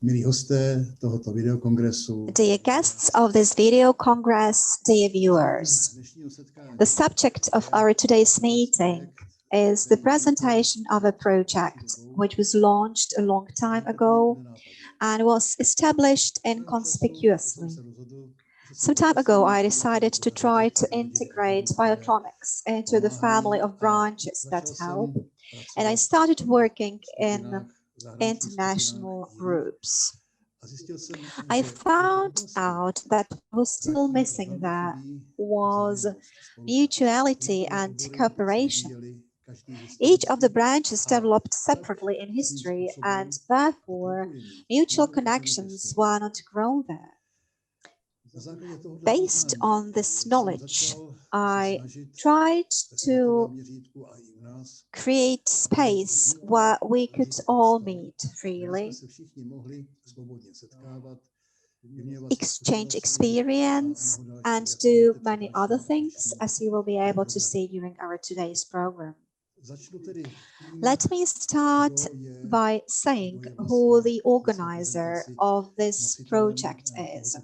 Dear guests of this video congress, dear viewers, the subject of our today's meeting is the presentation of a project which was launched a long time ago and was established inconspicuously. Some time ago, I decided to try to integrate biotronics into the family of branches that help, and I started working in international groups. I found out that what was still missing there was mutuality and cooperation. Each of the branches developed separately in history, and therefore mutual connections were not grown there. Based on this knowledge, I tried to create space where we could all meet freely, exchange experience, and do many other things, as you will be able to see during our today's program. Let me start by saying who the organizer of this project is.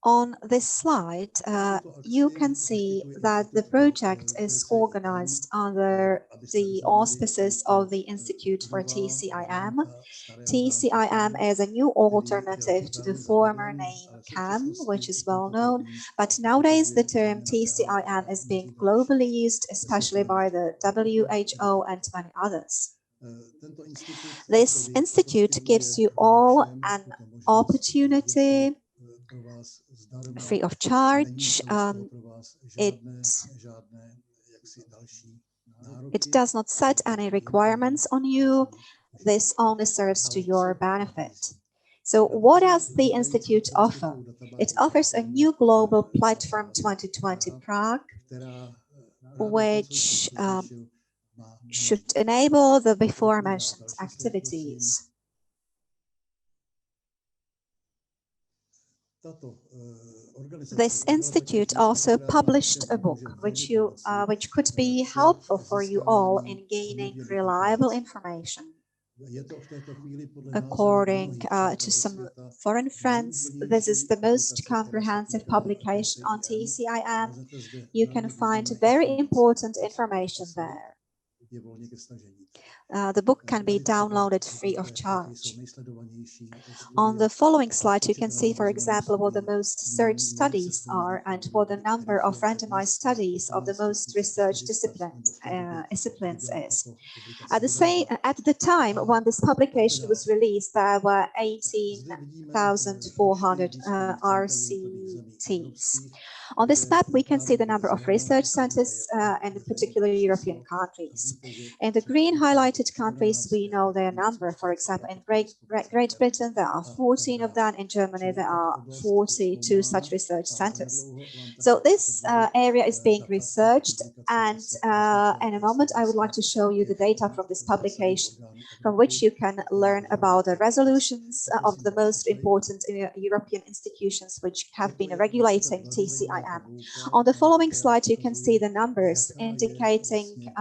On this slide, you can see that the project is organized under the auspices of the Institute for TCIM. TCIM is a new alternative to the former name CAM, which is well known, but nowadays the term TCIM is being globally used, especially by the WHO and many others. This institute gives you all an opportunity free of charge. It does not set any requirements on you. This only serves to your benefit. So what does the Institute offer? It offers a new global platform 2020 Prague, which should enable the before mentioned activities. This institute also published a book which could be helpful for you all in gaining reliable information. According to some foreign friends, this is the most comprehensive publication on TCIM. You can find very important information there. The book can be downloaded free of charge. On the following slide, you can see, for example, what the most searched studies are and what the number of randomized studies of the most researched disciplines is. At the time when this publication was released, there were 18,400 RCTs. On this map, we can see the number of research centers in particular European countries. In the green highlighted countries, we know their number. For example, in Great Britain, there are 14 of them. In Germany, there are 42 such research centers. So this area is being researched, and in a moment, I would like to show you the data from this publication, from which you can learn about the resolutions of the most important European institutions which have been regulating TCIM. On the following slide, you can see the numbers indicating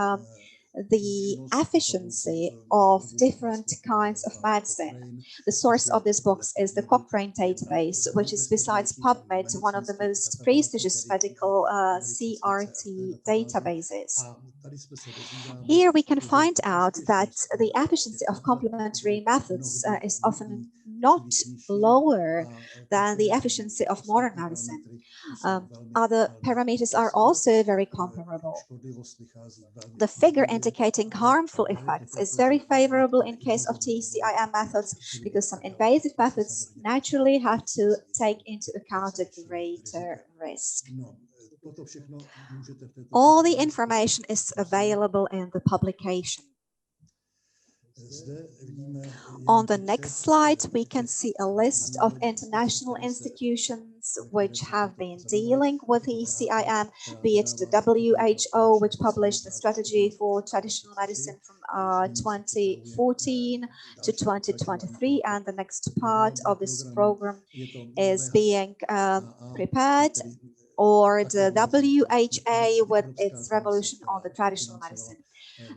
the efficiency of different kinds of medicine. The source of this book is the Cochrane database, which is, besides PubMed, one of the most prestigious medical CRT databases. Here we can find out that the efficiency of complementary methods is often not lower than the efficiency of modern medicine. Other parameters are also very comparable. The figure indicating harmful effects is very favorable in case of TCIM methods, because some invasive methods naturally have to take into account a greater risk. All the information is available in the publication. On the next slide, we can see a list of international institutions which have been dealing with TCIM, be it the WHO, which published the strategy for traditional medicine from 2014 to 2023, and the next part of this program is being prepared. or the WHA with its revolution on the traditional medicine.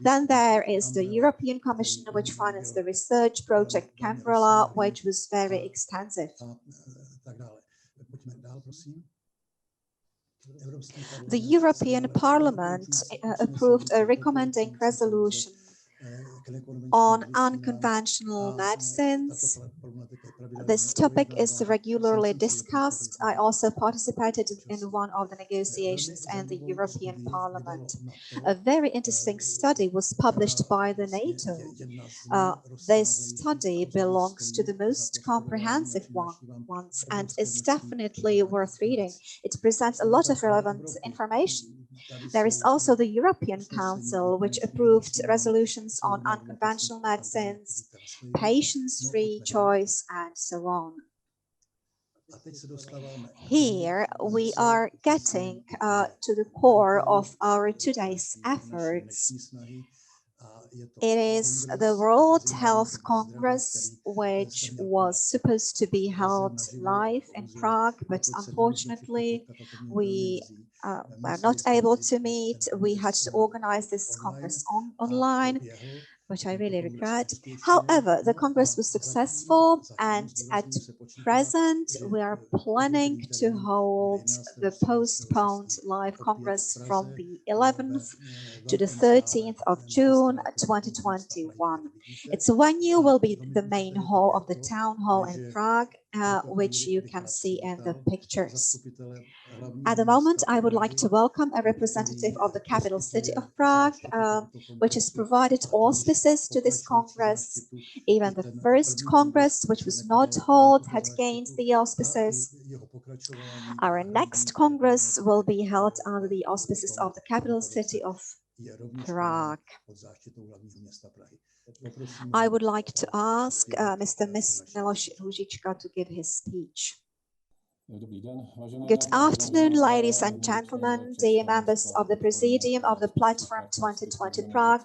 Then there is the European Commission, which financed the research project Cambrella, which was very extensive. The European Parliament approved a recommending resolution on unconventional medicines. This topic is regularly discussed. I also participated in one of the negotiations in the European Parliament. A very interesting study was published by the NATO. This study belongs to the most comprehensive ones and is definitely worth reading. It presents a lot of relevant information. There is also the European Council, which approved resolutions on unconventional medicines, patients-free choice, and so on. Here we are getting to the core of our today's efforts. It is the World Health Congress, which was supposed to be held live in Prague, but unfortunately we were not able to meet. We had to organize this Congress online, which I really regret. However, the Congress was successful, and at present we are planning to hold the postponed live Congress from the 11th to the 13th of June 2021. Its venue will be the main hall of the town hall in Prague, which you can see in the pictures. At the moment, I would like to welcome a representative of the capital city of Prague, which has provided auspices to this Congress. Even the first Congress, which was not held, had gained the auspices. Our next Congress will be held under the auspices of the capital city of Prague. I would like to ask Mr. Miloš Růžička to give his speech. Good afternoon, ladies and gentlemen, dear members of the Presidium of the Platform 2020 Prague,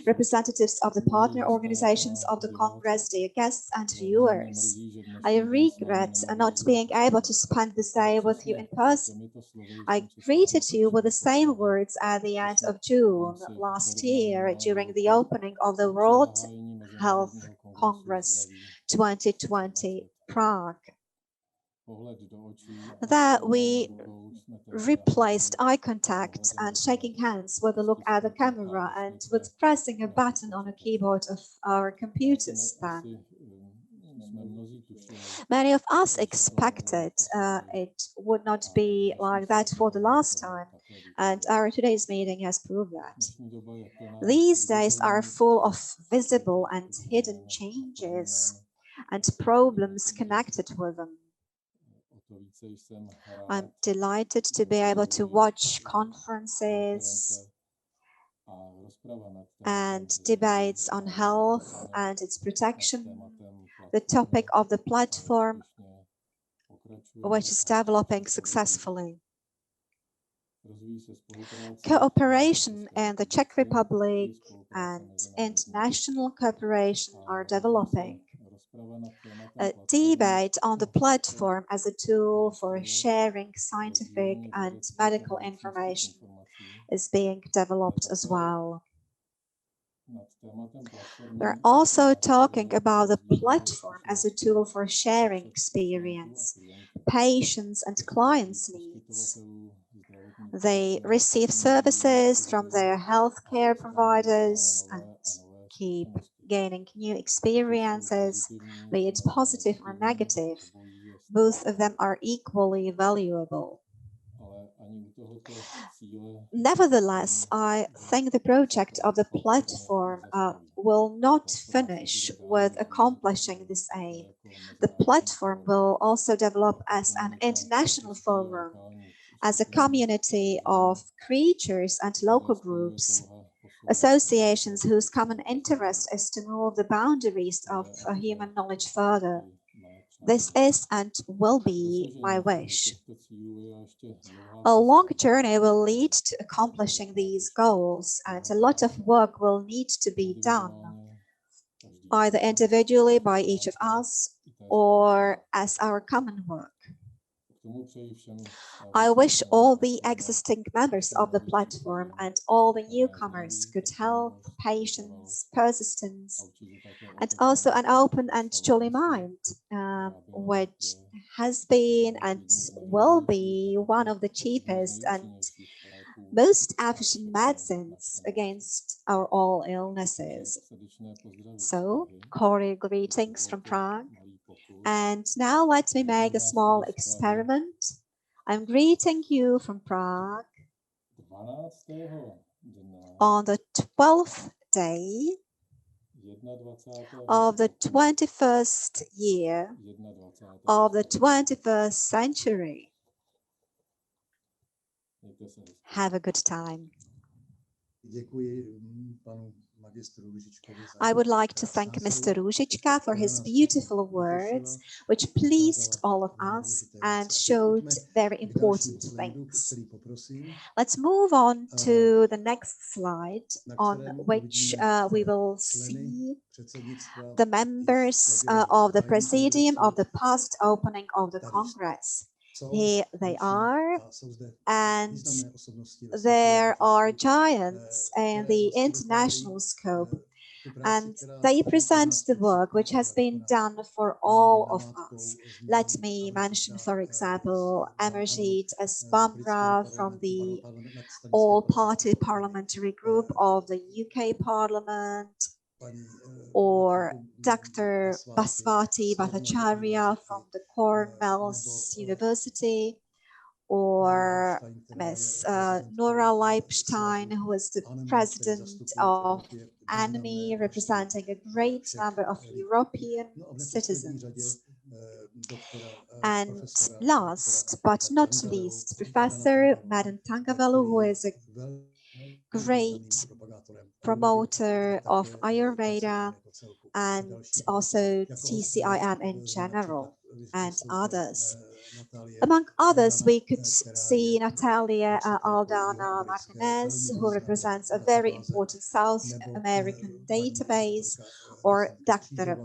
representatives of the partner organizations of the Congress, dear guests and viewers. I regret not being able to spend this day with you in person. I greeted you with the same words at the end of June last year during the opening of the World Health Congress 2020 Prague. That we replaced eye contact and shaking hands with a look at the camera and with pressing a button on a keyboard of our computers then. Many of us expected it would not be like that for the last time, and our today's meeting has proved that. These days are full of visible and hidden changes and problems connected with them. I'm delighted to be able to watch conferences and debates on health and its protection, the topic of the platform, which is developing successfully. Cooperation in the Czech Republic and international cooperation are developing. A debate on the platform as a tool for sharing scientific and medical information is being developed as well. We're also talking about the platform as a tool for sharing experience, patients' and clients' needs. They receive services from their healthcare providers and keep gaining new experiences, be it positive or negative. Both of them are equally valuable. Nevertheless, I think the project of the platform will not finish with accomplishing this aim. The platform will also develop as an international forum, as a community of creators and local groups, associations whose common interest is to move the boundaries of human knowledge further. This is and will be my wish. A long journey will lead to accomplishing these goals, and a lot of work will need to be done, either individually by each of us or as our common work. I wish all the existing members of the platform and all the newcomers good health, patience, persistence, and also an open and jolly mind, which has been and will be one of the cheapest and most efficient medicines against our all illnesses. So, cordial greetings from Prague. And now let me make a small experiment. I'm greeting you from Prague on the 12th day of the 21st year of the 21st century. Have a good time. I would like to thank Mr. Růžička for his beautiful words, which pleased all of us and showed very important things. Let's move on to the next slide, on which we will see the members of the Presidium of the past opening of the Congress. Here they are, and there are giants in the international scope, and they present the work which has been done for all of us. Let me mention, for example, Amarjit S. Bamra from the All-Party Parliamentary Group of the UK Parliament, or Dr. Baswati Bhattacharya from the Cornell's University, or Ms. Nora Leibstein, who is the president of ANMI, representing a great number of European citizens. And last but not least, Professor Madan Tangavelu, who is a great promoter of Ayurveda and also TCIM in general, and others. Among others, we could see Natalia Aldana Martinez, who represents a very important South American database, or Dr.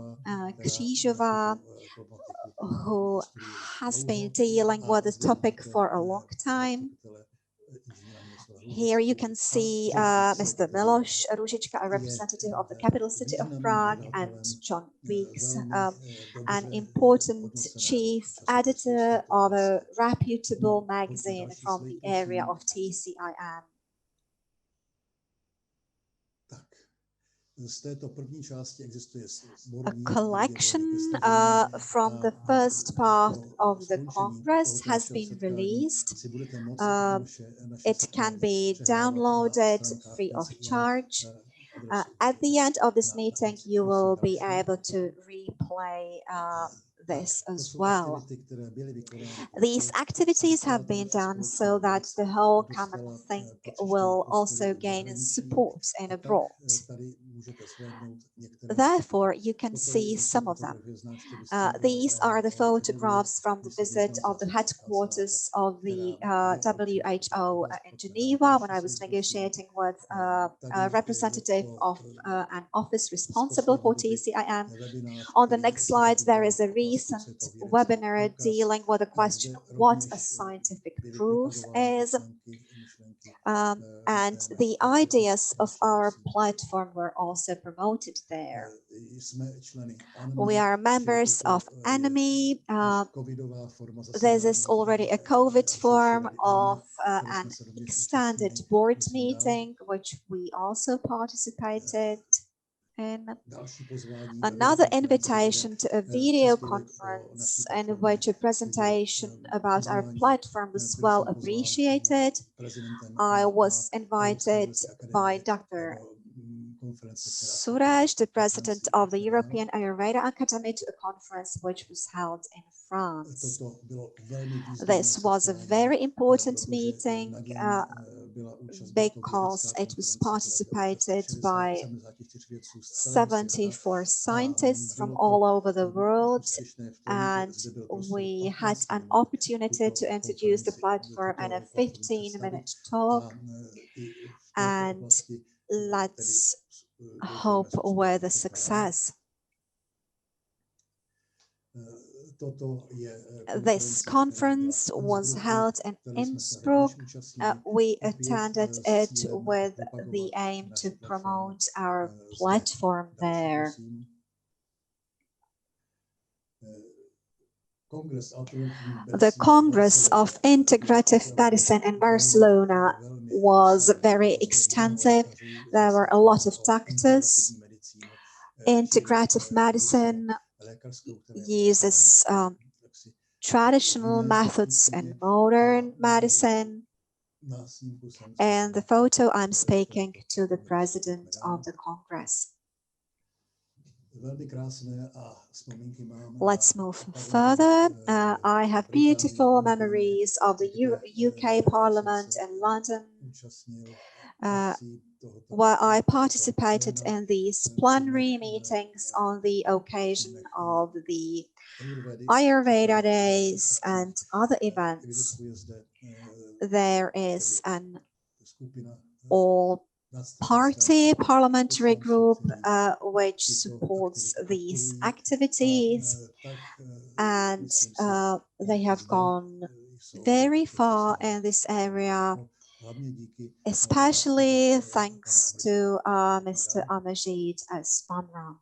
Křížová, who has been dealing with the topic for a long time. Here you can see Mr. Miloš Růžička, a representative of the capital city of Prague, and John Weeks, an important chief editor of a reputable magazine from the area of TCIM. A collection from the first part of the Congress has been released. It can be downloaded free of charge. At the end of this meeting, you will be able to replay this as well. These activities have been done so that the whole common thing will also gain support and abroad. Therefore, you can see some of them. These are the photographs from the visit of the headquarters of the WHO in Geneva, when I was negotiating with a representative of an office responsible for TCIM. On the next slide, there is a recent webinar dealing with the question, what a scientific proof is. And the ideas of our platform were also promoted there. We are members of ANMI. This is already a COVID form of an extended board meeting, which we also participated in. Another invitation to a video conference in which a presentation about our platform was well appreciated. I was invited by Dr. Suresh, the president of the European Ayurveda Academy, to a conference which was held in France. This was a very important meeting because it was participated by 74 scientists from all over the world, and we had an opportunity to introduce the platform in a 15-minute talk, and let's hope with a success. This conference was held in Innsbruck. We attended it with the aim to promote our platform there. The Congress of Integrative Medicine in Barcelona was very extensive. There were a lot of doctors. Integrative medicine uses traditional methods and modern medicine. And the photo, I'm speaking to the president of the Congress. Let's move further. I have beautiful memories of the UK Parliament in London, where I participated in these plenary meetings on the occasion of the Ayurveda Days and other events. There is an all-party parliamentary group which supports these activities, and they have gone very far in this area, especially thanks to Mr. Amajid Spamra.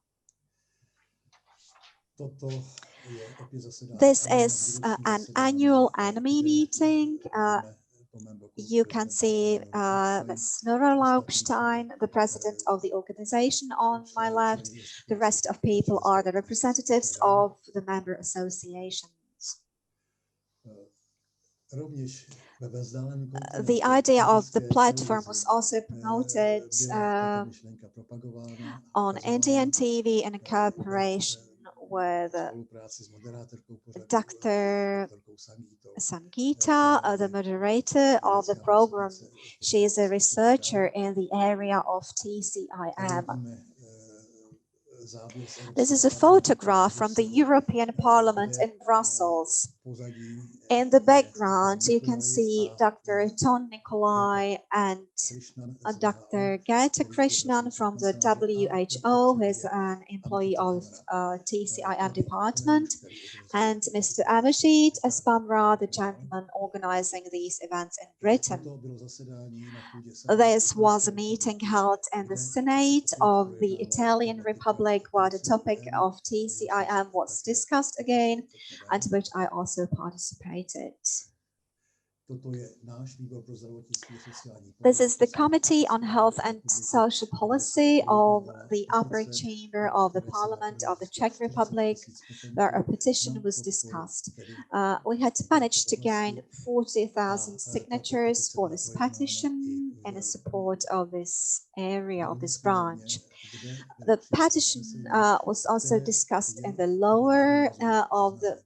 This is an annual enemy meeting. You can see Ms. Nora Laubstein, the president of the organization, on my left. The rest of people are the representatives of the member associations. The idea of the platform was also promoted on Indian TV in cooperation with Dr. Sangeeta, the moderator of the program. She is a researcher in the area of TCIM. This is a photograph from the European Parliament in Brussels. In the background, you can see Dr. Ton Nikolai and Dr. Geta Krishnan from the WHO, who is an employee of TCIM department, and Mr. Amajid Spamra, the gentleman organizing these events in Britain. This was a meeting held in the Senate of the Italian Republic, where the topic of TCIM was discussed again, and which I also participated. This is the Committee on Health and Social Policy of the Upper Chamber of the Parliament of the Czech Republic, where a petition was discussed. We had managed to gain 40,000 signatures for this petition in support of this area, of this branch. The petition was also discussed in the lower of the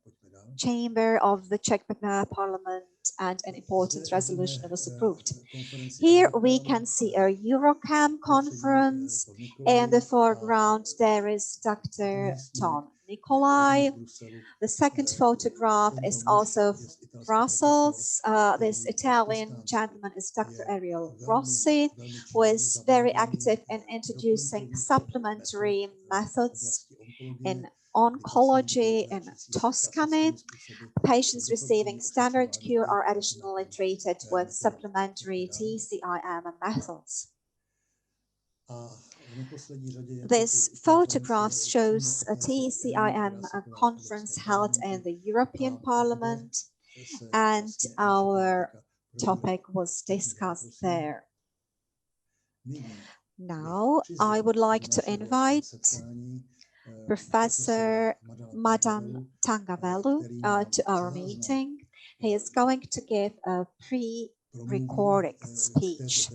chamber of the Czech Parliament, and an important resolution was approved. Here we can see a Eurocam conference. In the foreground there is Dr. Ton Nikolai. The second photograph is also Brussels. This Italian gentleman is Dr. Ariel Rossi, who is very active in introducing supplementary methods in oncology in Tuscany. Patients receiving standard cure are additionally treated with supplementary TCIM methods. This photograph shows a TCIM conference held in the European Parliament, and our topic was discussed there. Now I would like to invite Professor Madan Tangavelu to our meeting. He is going to give a pre-recorded speech.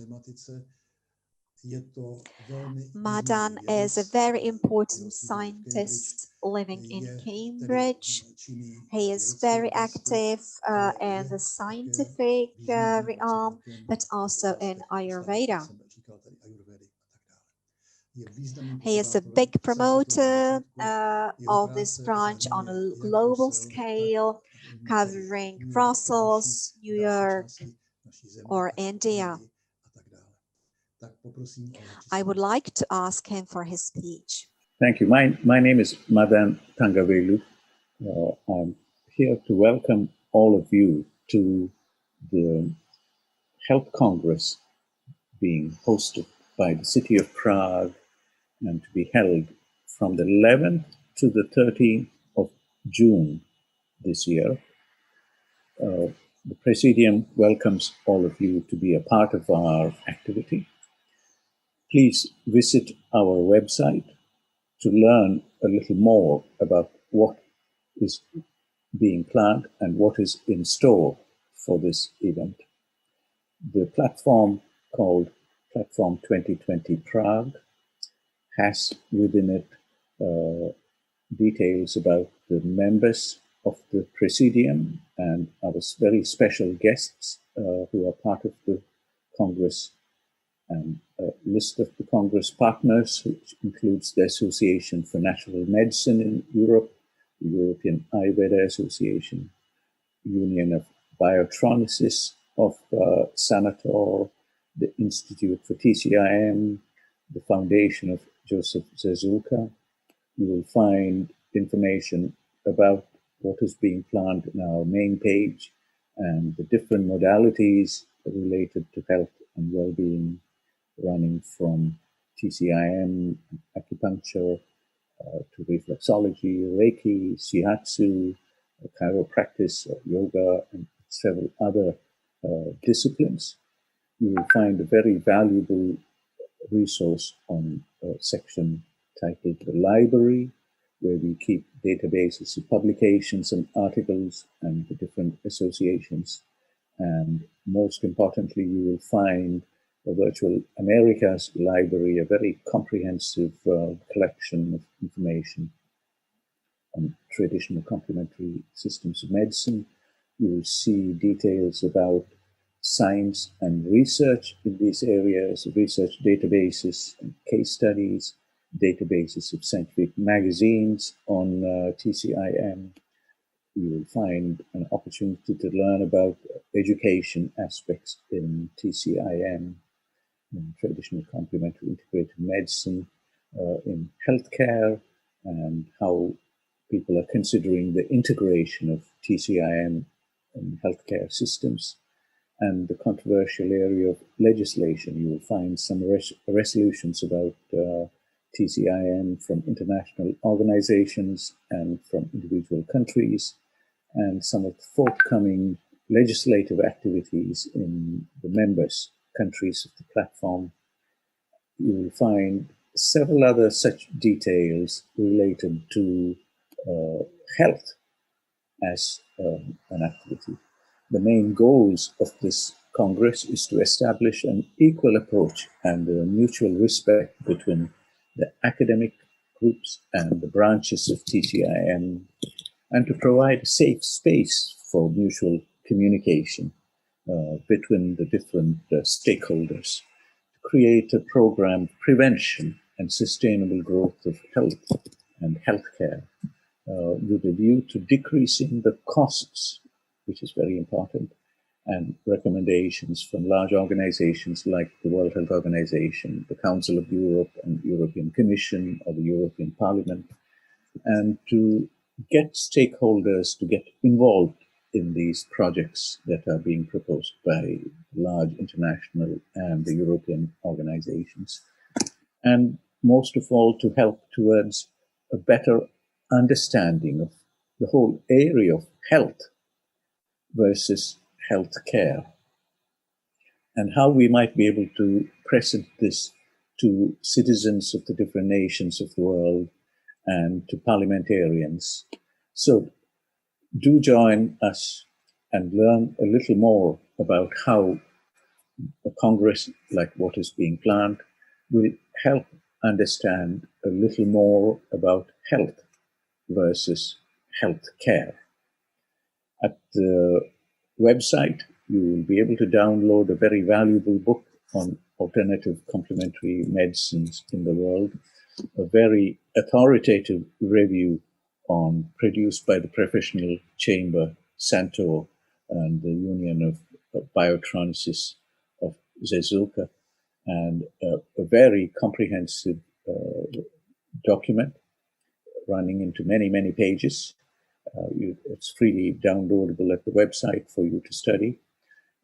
Madan is a very important scientist living in Cambridge. He is very active in the scientific realm, but also in Ayurveda. He is a big promoter of this branch on a global scale, covering Brussels, New York, or India. I would like to ask him for his speech. Thank you. My name is Madan Tangavelu. I'm here to welcome all of you to the Health Congress being hosted by the city of Prague and to be held from the 11th to the 13th of June this year. The Presidium welcomes all of you to be a part of our activity. Please visit our website to learn a little more about what is being planned and what is in store for this event. The platform called Platform 2020 Prague has within it details about the members of the Presidium and our very special guests who are part of the Congress, and a list of the Congress partners, which includes the Association for Natural Medicine in Europe, the European Ayurveda Association, Union of Biotronicist of Sanator, the Institute for TCIM, the Foundation of Joseph Zezulka. You will find information about what is being planned in our main page and the different modalities related to health and well-being, running from TCIM, acupuncture, to reflexology, Reiki, shiatsu, chiropractic, yoga, and several other disciplines. You will find a very valuable resource on a section titled The Library, where we keep databases of publications and articles and the different associations. And most importantly, you will find a Virtual Americas Library, a very comprehensive collection of information on traditional complementary systems of medicine. You will see details about science and research in these areas, research databases and case studies, databases of scientific magazines on TCIM. You will find an opportunity to learn about education aspects in TCIM, in traditional complementary integrated medicine, in healthcare, and how people are considering the integration of TCIM in healthcare systems. And the controversial area of legislation, you will find some resolutions about TCIM from international organizations and from individual countries, and some of the forthcoming legislative activities in the members' countries of the platform. You will find several other such details related to health as an activity. The main goals of this Congress is to establish an equal approach and a mutual respect between the academic groups and the branches of TCIM, and to provide a safe space for mutual communication between the different stakeholders, to create a program of prevention and sustainable growth of health and healthcare with a view to decreasing the costs, which is very important, and recommendations from large organizations like the World Health Organization, the Council of Europe, and European Commission, or the European Parliament, and to get stakeholders to get involved in these projects that are being proposed by large international and the European organizations. And most of all, to help towards a better understanding of the whole area of health versus healthcare, and how we might be able to present this to citizens of the different nations of the world and to parliamentarians. So do join us and learn a little more about how a Congress like what is being planned will help understand a little more about health versus health care. At the website, you will be able to download a very valuable book on alternative complementary medicines in the world, a very authoritative review produced by the professional chamber, Sanator, and the Union of Biotronicist of Zezulka, and a very comprehensive document running into many, many pages It's freely downloadable at the website for you to study.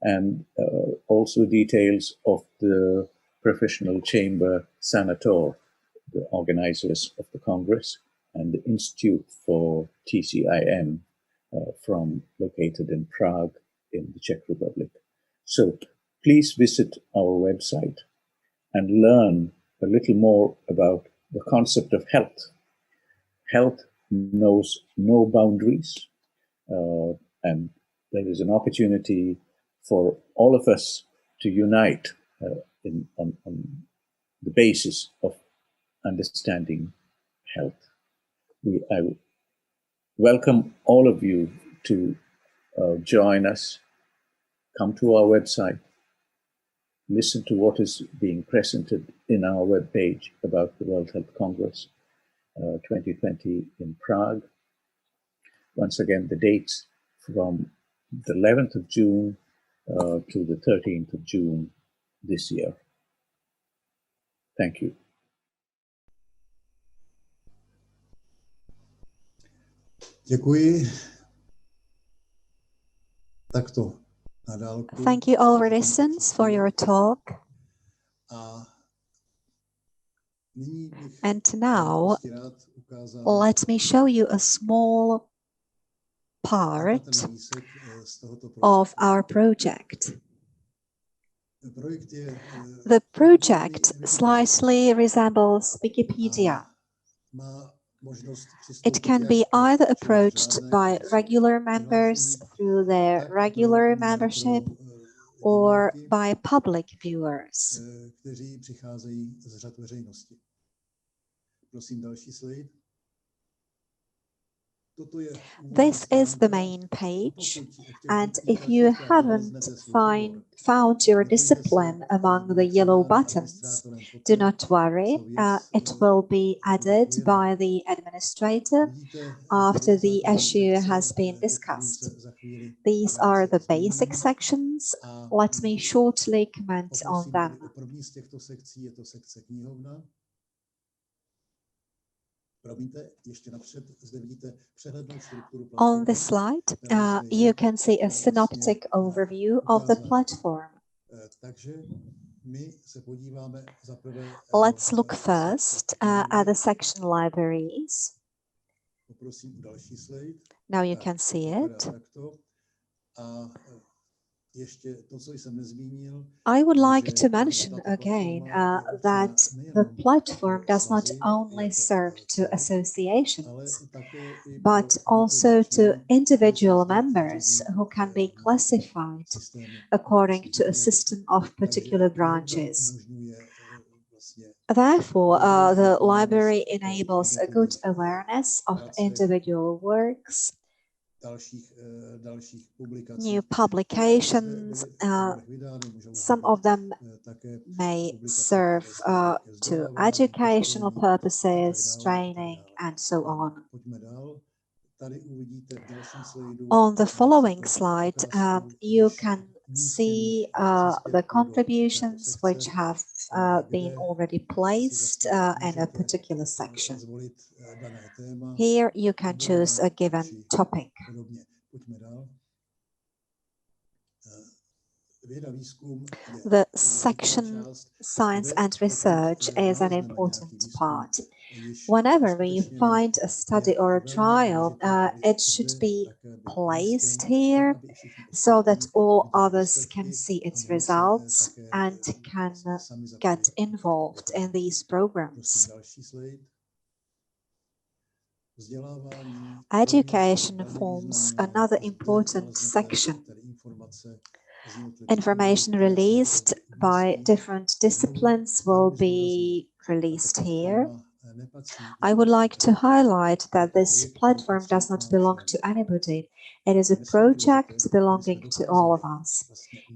And also details of the professional chamber Sanator, the organizers of the Congress, and the Institute for TCIM located in Prague in the Czech Republic. So please visit our website and learn a little more about the concept of health. Health knows no boundaries, and there is an opportunity for all of us to unite on the basis of understanding health. I welcome all of you to join us, come to our website, listen to what is being presented in our webpage about the World Health Congress 2020 in Prague. Once again, the dates from the 11th of June to the 13th of June this year. Thank you. Děkuji. Thank you, all citizens, for your talk. And now, let me show you a small part of our project. The project slightly resembles Wikipedia. It can be either approached by regular members through their regular membership or by public viewers. This is the main page, and if you haven't found your discipline among the yellow buttons, do not worry, it will be added by the administrator after the issue has been discussed. These are the basic sections. Let me shortly comment on them. On this slide, you can see a synoptic overview of the platform. Let's look first at the section libraries. Now you can see it. I would like to mention again that the platform does not only serve to associations, but also to individual members who can be classified according to a system of particular branches. Therefore, the library enables a good awareness of individual works, new publications. Some of them may serve to educational purposes, training, and so on. On the following slide, you can see the contributions which have been already placed in a particular section. Here you can choose a given topic. The section Science and Research is an important part. Whenever we find a study or a trial, it should be placed here so that all others can see its results and can get involved in these programs. Education forms another important section. Information released by different disciplines will be released here. I would like to highlight that this platform does not belong to anybody. It is a project belonging to all of us.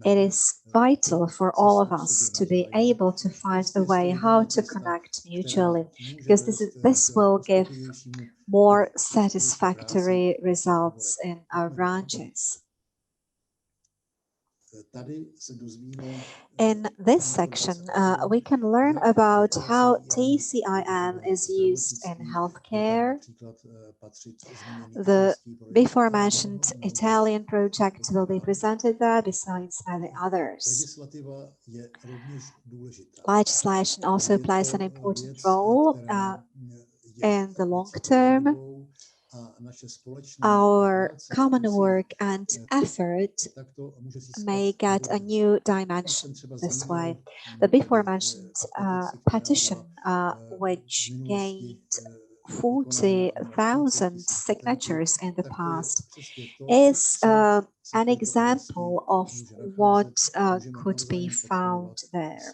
It is vital for all of us to be able to find a way how to connect mutually, because this will give more satisfactory results in our branches. In this section, we can learn about how TCIM is used in healthcare. The before mentioned Italian project will be presented there besides many others. Legislation also plays an important role in the long term. Our common work and effort may get a new dimension this way. The before mentioned petition, which gained 40,000 signatures in the past, is an example of what could be found there.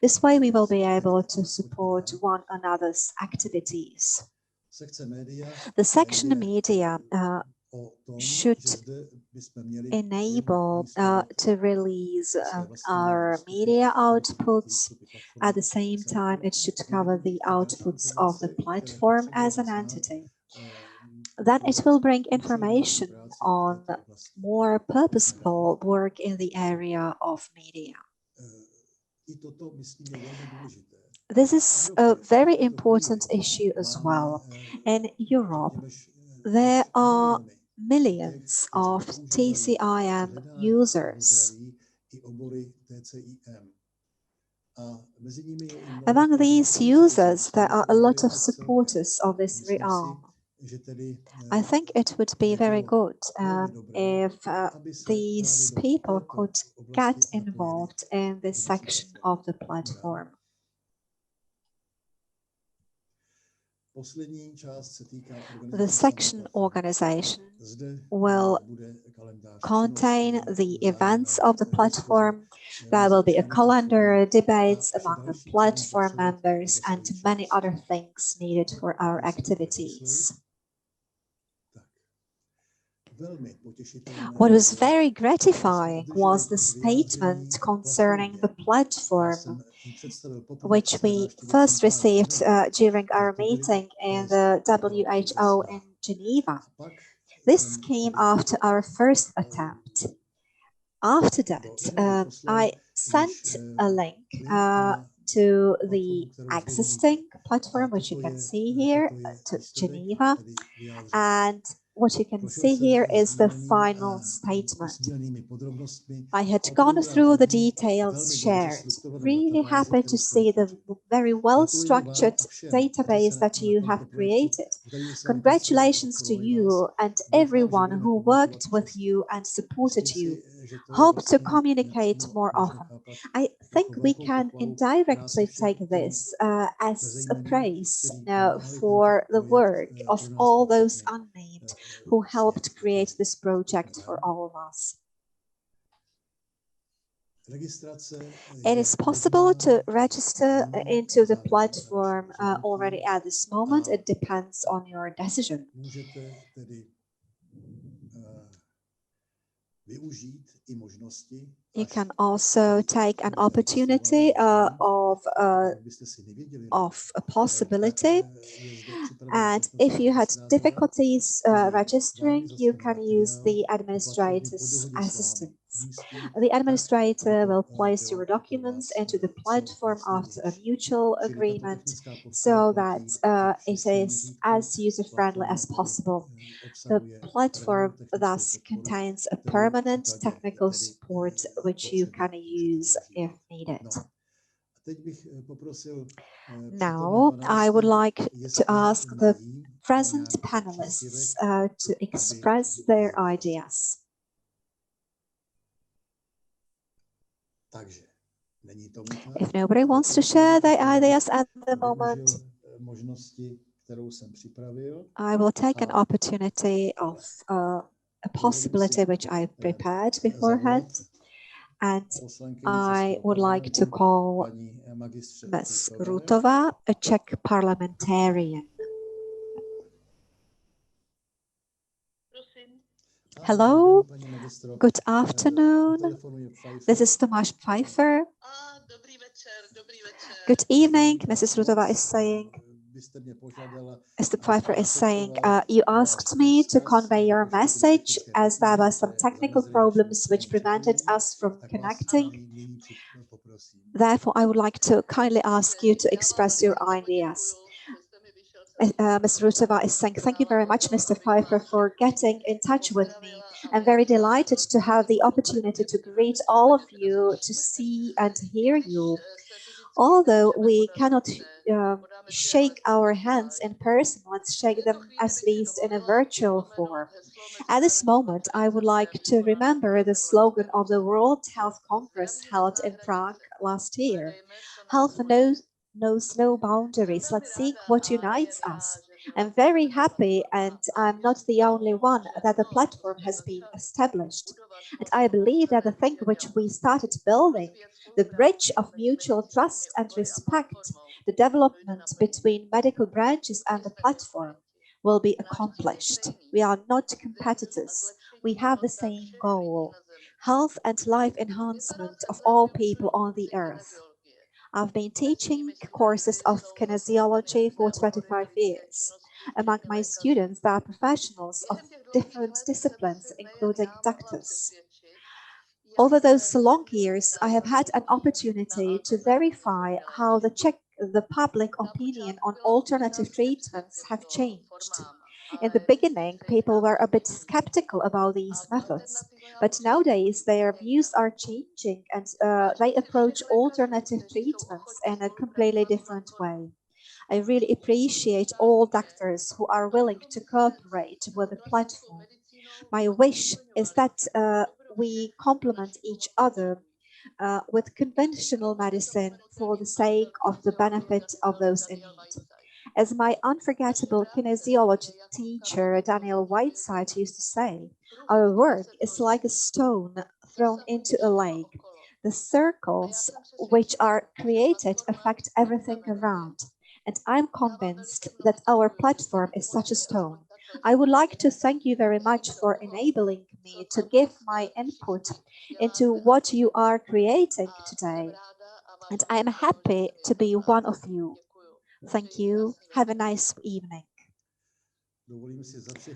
This way we will be able to support one another's activities. The section media should enable to release our media outputs. At the same time, it should cover the outputs of the platform as an entity. Then it will bring information on more purposeful work in the area of media. This is a very important issue as well. In Europe, there are millions of TCIM users. Among these users, there are a lot of supporters of this realm. I think it would be very good if these people could get involved in this section of the platform. The section organization will contain the events of the platform. There will be a calendar, debates among the platform members, and many other things needed for our activities. What was very gratifying was the statement concerning the platform, which we first received during our meeting in the WHO in Geneva. This came after our first attempt. After that, I sent a link to the existing platform, which you can see here, to Geneva, and what you can see here is the final statement. I had gone through the details shared. Really happy to see the very well-structured database that you have created. Congratulations to you and everyone who worked with you and supported you. Hope to communicate more often. I think we can indirectly take this as a praise for the work of all those unnamed who helped create this project for all of us. It is possible to register into the platform already at this moment. It depends on your decision. You can also take an opportunity of a possibility, and if you had difficulties registering, you can use the administrator's assistance. The administrator will place your documents into the platform after a mutual agreement so that it is as user-friendly as possible. The platform thus contains a permanent technical support which you can use if needed. Now, I would like to ask the present panelists to express their ideas. If nobody wants to share their ideas at the moment, I will take an opportunity of a possibility which I prepared beforehand, and I would like to call Ms. Rutova, a Czech parliamentarian. Hello, good afternoon. This is Tomáš Pfeiffer. Good evening, Mrs. Rutova is saying. Mr. Pfeiffer is saying, you asked me to convey your message as there were some technical problems which prevented us from connecting. Therefore, I would like to kindly ask you to express your ideas. Ms. Rutova is saying, thank you very much, Mr. Pfeiffer, for getting in touch with me. I'm very delighted to have the opportunity to greet all of you, to see and hear you. Although we cannot shake our hands in person, let's shake them at least in a virtual form. At this moment, I would like to remember the slogan of the World Health Congress held in Prague last year. Health knows no boundaries. Let's seek what unites us. I'm very happy, and I'm not the only one, that the platform has been established. And I believe that the thing which we started building, the bridge of mutual trust and respect, the development between medical branches and the platform, will be accomplished. We are not competitors. We have the same goal: health and life enhancement of all people on the earth. I've been teaching courses of kinesiology for 25 years. Among my students, there are professionals of different disciplines, including doctors. Over those long years, I have had an opportunity to verify how the public opinion on alternative treatments have changed. In the beginning, people were a bit skeptical about these methods, but nowadays their views are changing and they approach alternative treatments in a completely different way. I really appreciate all doctors who are willing to cooperate with the platform. My wish is that we complement each other with conventional medicine for the sake of the benefit of those in need. As my unforgettable kinesiology teacher, Daniel Whiteside, used to say, our work is like a stone thrown into a lake. The circles which are created affect everything around. And I'm convinced that our platform is such a stone. I would like to thank you very much for enabling me to give my input into what you are creating today. And I'm happy to be one of you. Thank you. Have a nice evening.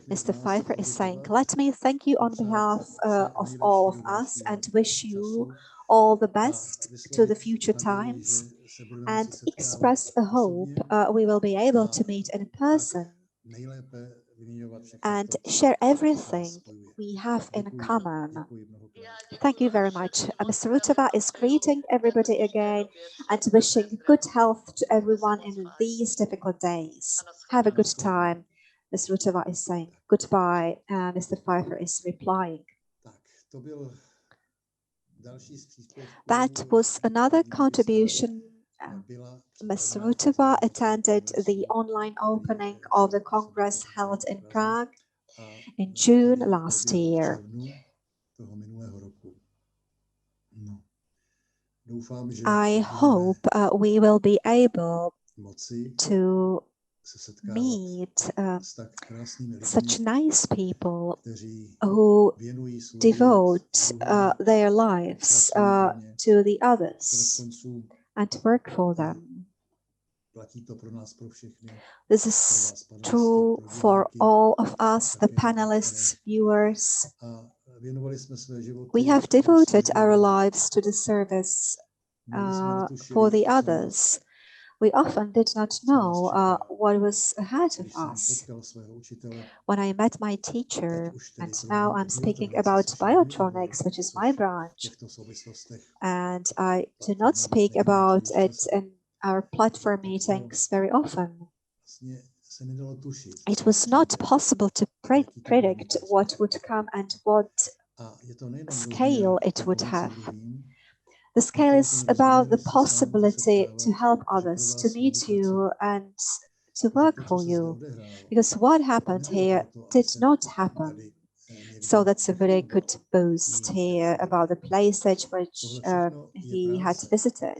Mr. Pfeiffer is saying, let me thank you on behalf of all of us and wish you all the best to the future times and express a hope we will be able to meet in person and share everything we have in common. Thank you very much. Ms. Rutova is greeting everybody again and wishing good health to everyone in these difficult days. Have a good time. Ms. Rutova is saying goodbye, and Mr. Pfeiffer is replying. That was another contribution. Ms. Rutova attended the online opening of the Congress held in Prague in June last year. I hope we will be able to meet such nice people who devote their lives to the others and work for them. This is true for all of us, the panelists, viewers. We have devoted our lives to the service for the others. We often did not know what was ahead of us. When I met my teacher, and now I'm speaking about biotronics, which is my branch, and I do not speak about it in our platform meetings very often. It was not possible to predict what would come and what scale it would have. The scale is about the possibility to help others, to meet you and to work for you. Because what happened here did not happen. So that's a very good boast here about the place which he had visited.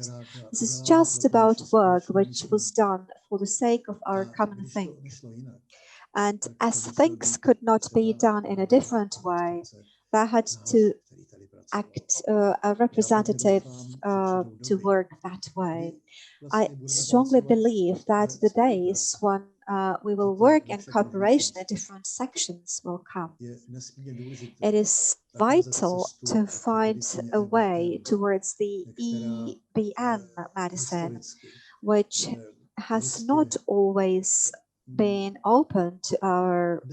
This is just about work which was done for the sake of our common thing. And as things could not be done in a different way, there had to a representative to work that way. I strongly believe that the days when we will work in cooperation in different sections will come. It is vital to find a way towards the EBM medicine, which has not always been open to our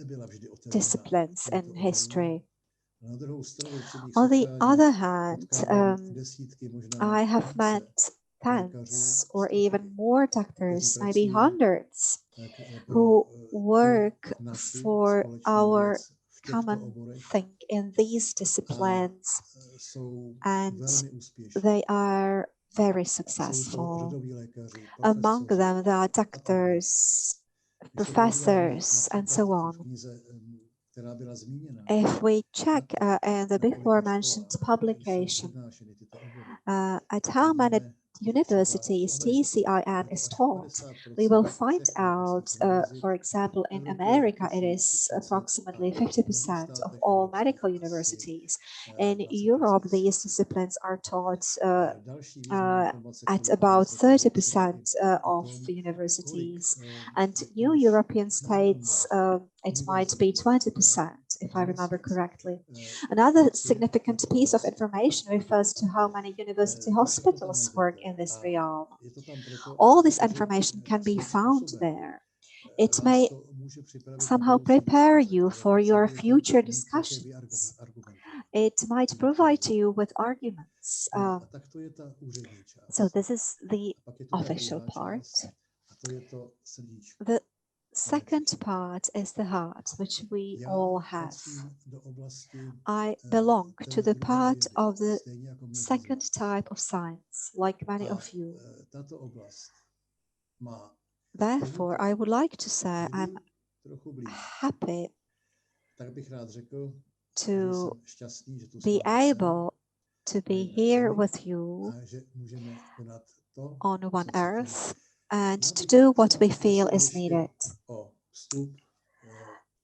disciplines in history. On the other hand, I have met tens or even more doctors, maybe hundreds, who work for our common thing in these disciplines, and they are very successful. Among them, there are doctors, professors, and so on. If we check in the before mentioned publication at how many universities TCIM is taught, we will find out, for example, in America, it is approximately 50% of all medical universities. In Europe, these disciplines are taught at about 30% of universities. And new European states, it might be 20%, if I remember correctly. Another significant piece of information refers to how many university hospitals work in this realm. All this information can be found there. It may somehow prepare you for your future discussions. It might provide you with arguments. So this is the official part. The second part is the heart, which we all have. I belong to the part of the second type of science, like many of you. Therefore, I would like to say I'm happy to be able to be here with you on one earth and to do what we feel is needed.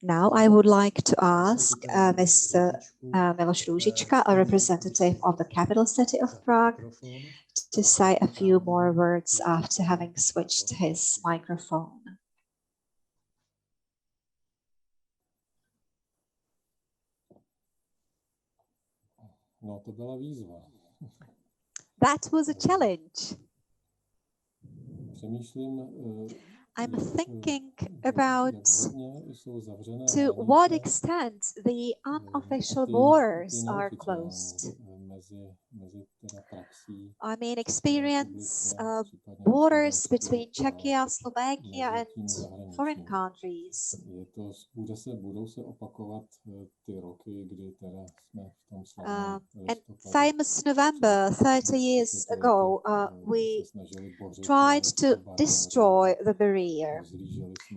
Now I would like to ask Mr. Miloš Růžička, a representative of the capital city of Prague, to say a few more words after having switched his microphone. No, to byla výzva. That was a challenge. Přemýšlím, I'm thinking about to what extent the unofficial borders are closed. I mean, experience borders between Czechia, Slovakia, and foreign countries. And famous November 30 years ago, we tried to destroy the barrier.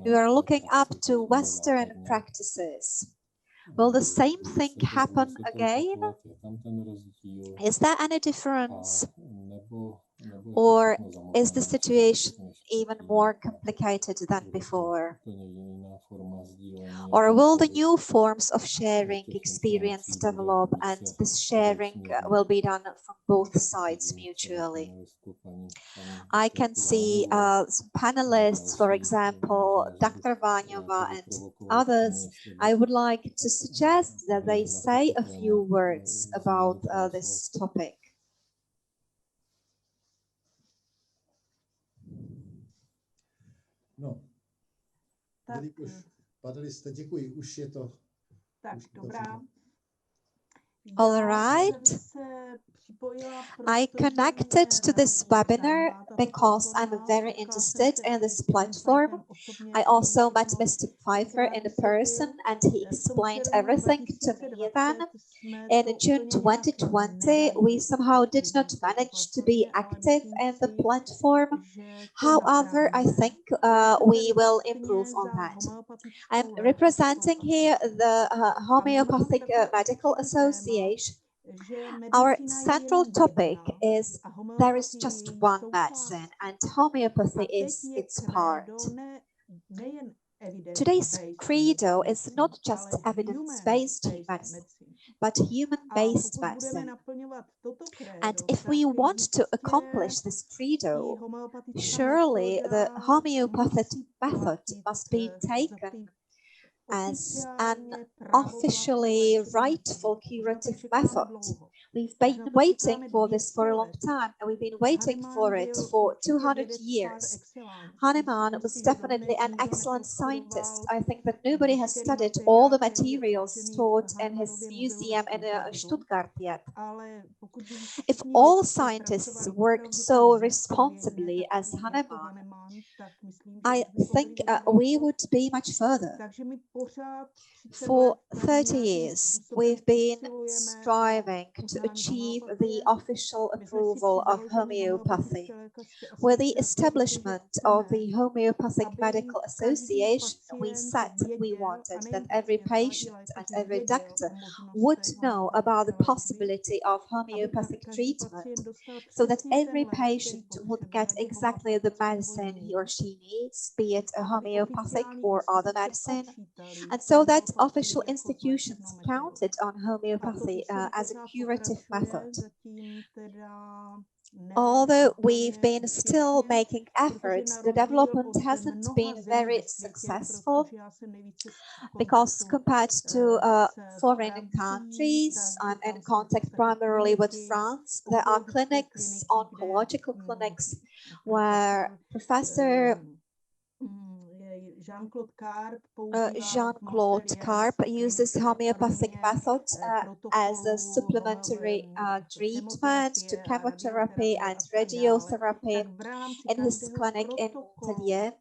We are looking up to Western practices. Will the same thing happen again? Is there any difference? Or is the situation even more complicated than before? Or will the new forms of sharing experience develop, and this sharing will be done from both sides mutually? I can see some panelists, for example, Dr. Ványová and others. I would like to suggest that they say a few words about this topic. No, jelikož panelisté, děkuji, už je to. Tak, dobrá. All right. I connected to this webinar because I'm very interested in this platform. I also met Mr. Pfeiffer in person, and he explained everything to me then. In June 2020, we somehow did not manage to be active in the platform. However, I think we will improve on that. I'm representing here the Homeopathic Medical Association. Our central topic is there is just one medicine, and homeopathy is its part. Today's credo is not just evidence-based medicine. but human-based medicine. And if we want to accomplish this credo, surely the homeopathic method must be taken as an officially rightful curative method. We've been waiting for this for a long time, and we've been waiting for it for 200 years. Hahnemann was definitely an excellent scientist. I think that nobody has studied all the materials stored in his museum in Stuttgart yet. If all scientists worked so responsibly as Hahnemann, I think we would be much further. For 30 years, we've been striving to achieve the official approval of homeopathy. With the establishment of the Homeopathic Medical Association, we said we wanted that every patient and every doctor would know about the possibility of homeopathic treatment, so that every patient would get exactly the medicine he or she needs, be it a homeopathic or other medicine, and so that official institutions counted on homeopathy as a curative method. Although we've been still making efforts, the development hasn't been very successful, because compared to foreign countries, I'm in contact primarily with France, there are clinics, oncological clinics, where Professor Jean-Claude Carp uses homeopathic methods as a supplementary treatment to chemotherapy and radiotherapy in his clinic in Montpellier,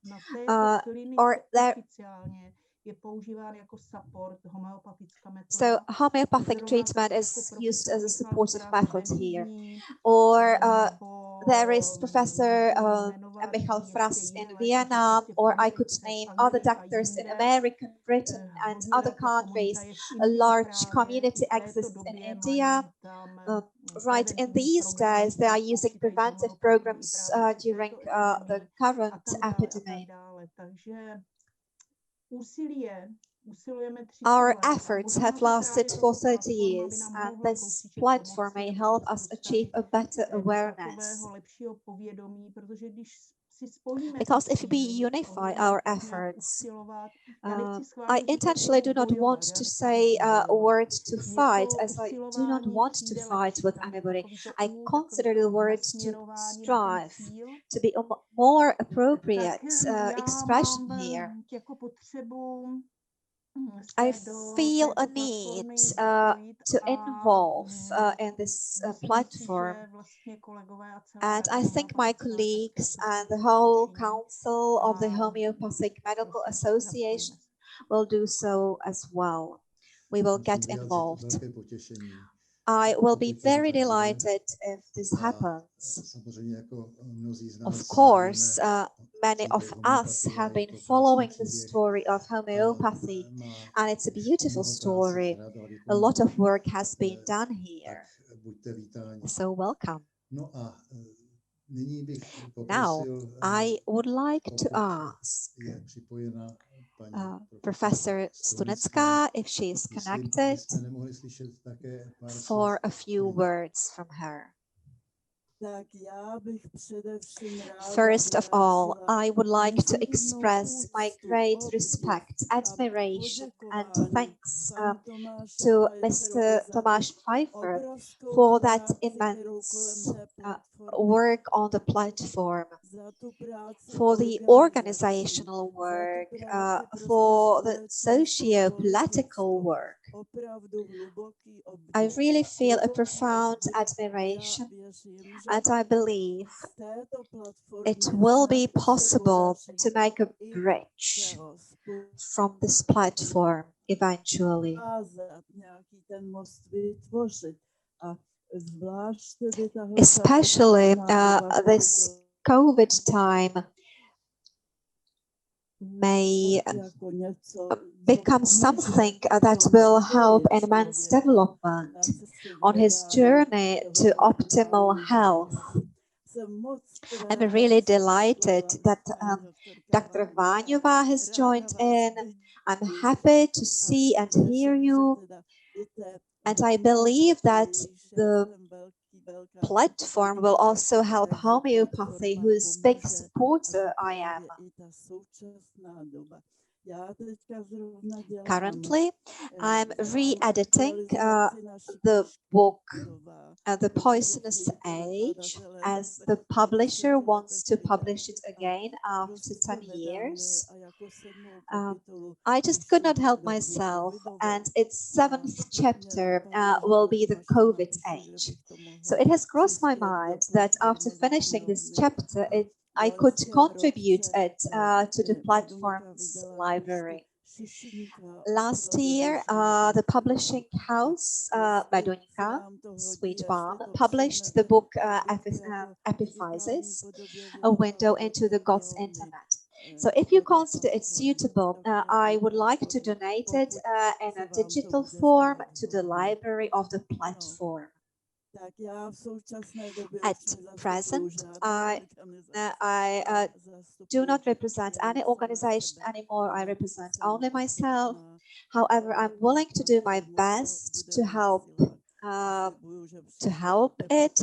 or there. So homeopathic treatment is used as a supportive method here. Or there is Professor Michal Fras in Vienna, or I could name other doctors in America, Britain, and other countries. A large community exists in India. Right in these days, they are using preventive programs during the current epidemic. Our efforts have lasted for 30 years, and this platform may help us achieve a better awareness. Because if we unify our efforts, I intentionally do not want to say a word to fight, as I do not want to fight with anybody. I consider the word to strive to be a more appropriate expression here. I feel a need to involve in this platform, and I think my colleagues and the whole Council of the Homeopathic Medical Association will do so as well. We will get involved. I will be very delighted if this happens. Of course, many of us have been following the story of homeopathy, and it's a beautiful story. A lot of work has been done here. So welcome. Now, I would like to ask Professor Studnická if she is connected for a few words from her. First of all, I would like to express my great respect, admiration, and thanks to Mr. Tomáš Pfeiffer for that immense work on the platform, for the organizational work, for the socio-political work. I really feel a profound admiration, and I believe it will be possible to make a bridge from this platform eventually. Especially this COVID time may become something that will help in man's development on his journey to optimal health. I'm really delighted that Dr. Váňová has joined in. I'm happy to see and hear you. And I believe that the platform will also help homeopathy, whose big supporter I am. Currently, I'm re-editing the book The Poisonous Age, as the publisher wants to publish it again after 10 years. I just could not help myself, and its 7th chapter will be the COVID age. So it has crossed my mind that after finishing this chapter, I could contribute it to the platform's library. Last year, the publishing house, Badoňka, Sweet Barn, published the book Epiphysis, A Window into the God's Internet. So if you consider it suitable, I would like to donate it in a digital form to the library of the platform. At present, I do not represent any organization anymore. I represent only myself. However, I'm willing to do my best to help it,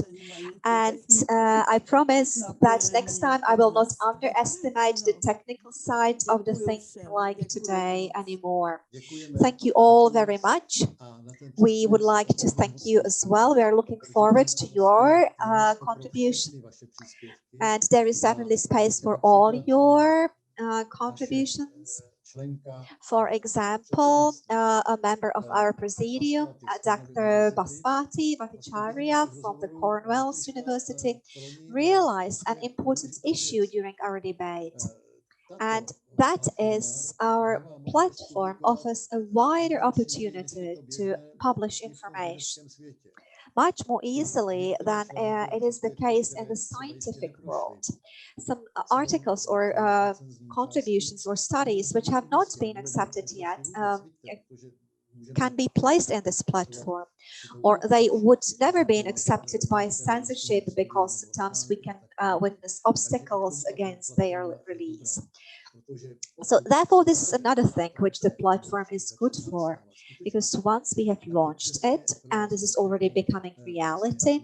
and I promise that next time I will not underestimate the technical side of the thing like today anymore. Thank you all very much. We would like to thank you as well. We are looking forward to your contribution, and there is definitely space for all your contributions. For example, a member of our presidium, Dr. Basvati Bhattacharya from the Cornwell's University, realized an important issue during our debate. And that is, our platform offers a wider opportunity to publish information much more easily than it is the case in the scientific world. Some articles or contributions or studies which have not been accepted yet can be placed in this platform, or they would never been accepted by censorship because sometimes we can witness obstacles against their release. So therefore, this is another thing which the platform is good for, because once we have launched it, and this is already becoming reality,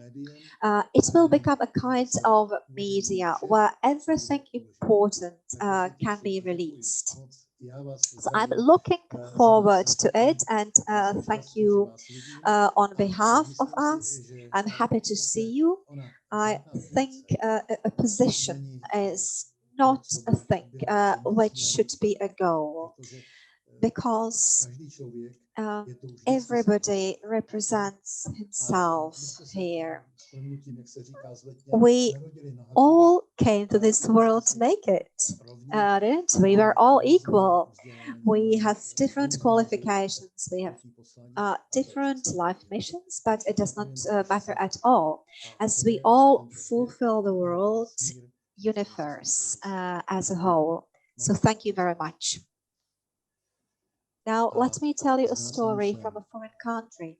it will become a kind of media where everything important can be released. So I'm looking forward to it, and thank you on behalf of us. I'm happy to see you. I think a position is not a thing which should be a goal, because everybody represents himself here. We all came to this world naked, didn't we? We are all equal. We have different qualifications, we have different life missions, but it does not matter at all, as we all fulfill the world universe as a whole. So thank you very much. Now let me tell you a story from a foreign country.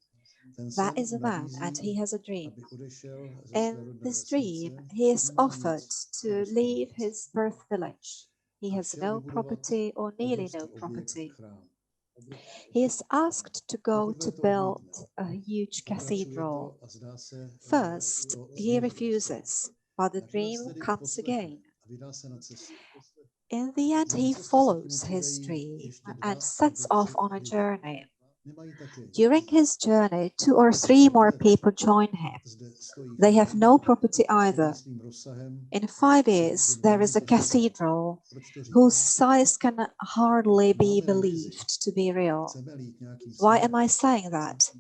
That is a man, and he has a dream. In this dream, he is offered to leave his birth village. He has no property, or nearly no property. He is asked to go to build a huge cathedral. First, he refuses, but the dream comes again. In the end, he follows his dream and sets off on a journey. During his journey, 2 or 3 more people join him. They have no property either. In 5 years, there is a cathedral whose size can hardly be believed to be real. Why am I saying that?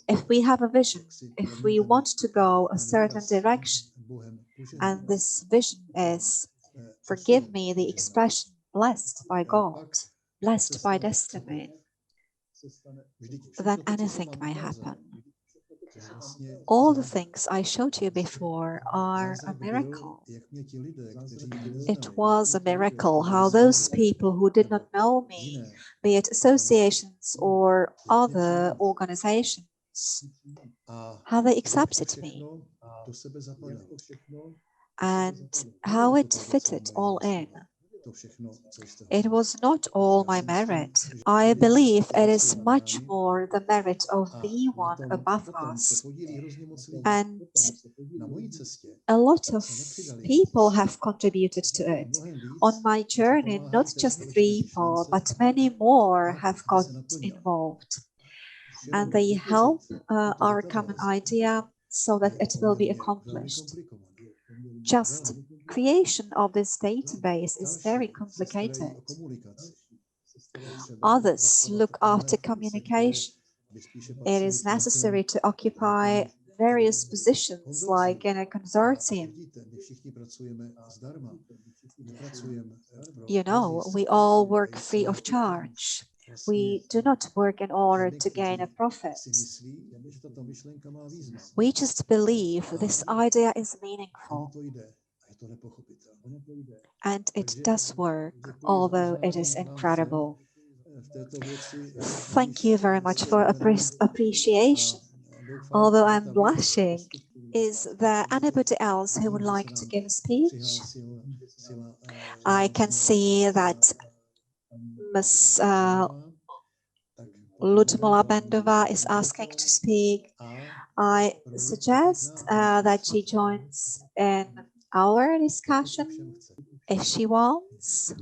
If we have a vision, if we want to go a certain direction, and this vision is, forgive me the expression, blessed by God, blessed by destiny, then anything may happen. All the things I showed you before are a miracle. It was a miracle how those people who did not know me, be it associations or other organizations, how they accepted me, and how it fitted all in. It was not all my merit. I believe it is much more the merit of the one above us. And a lot of people have contributed to it. On my journey, not just 3 people, but many more have got involved. And they help our common idea so that it will be accomplished. Just creation of this database is very complicated. Others look after communication. It is necessary to occupy various positions, like in a consortium. You know, we all work free of charge. We do not work in order to gain a profit. We just believe this idea is meaningful. And it does work, although it is incredible. Thank you very much for appreciation. Although I'm blushing, is there anybody else who would like to give a speech? I can see that Ms. Ludmila Bendova is asking to speak. I suggest that she joins in our discussion if she wants.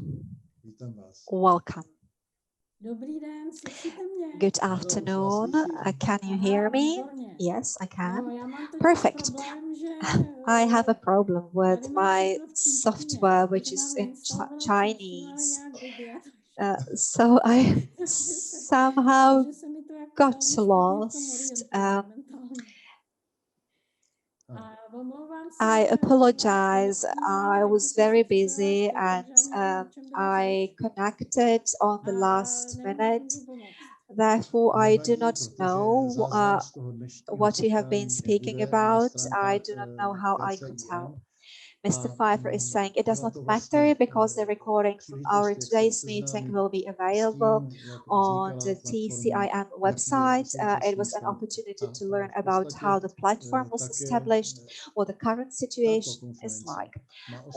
Welcome. Good afternoon. Can you hear me? Yes, I can. Perfect. I have a problem with my software, which is in Chinese. So I somehow got lost. I apologize. I was very busy and I connected on the last minute. Therefore, I do not know what you have been speaking about. I do not know how I could help. Mr. Pfeiffer is saying it does not matter because the recording from our today's meeting will be available on the TCIM website. It was an opportunity to learn about how the platform was established, what the current situation is like.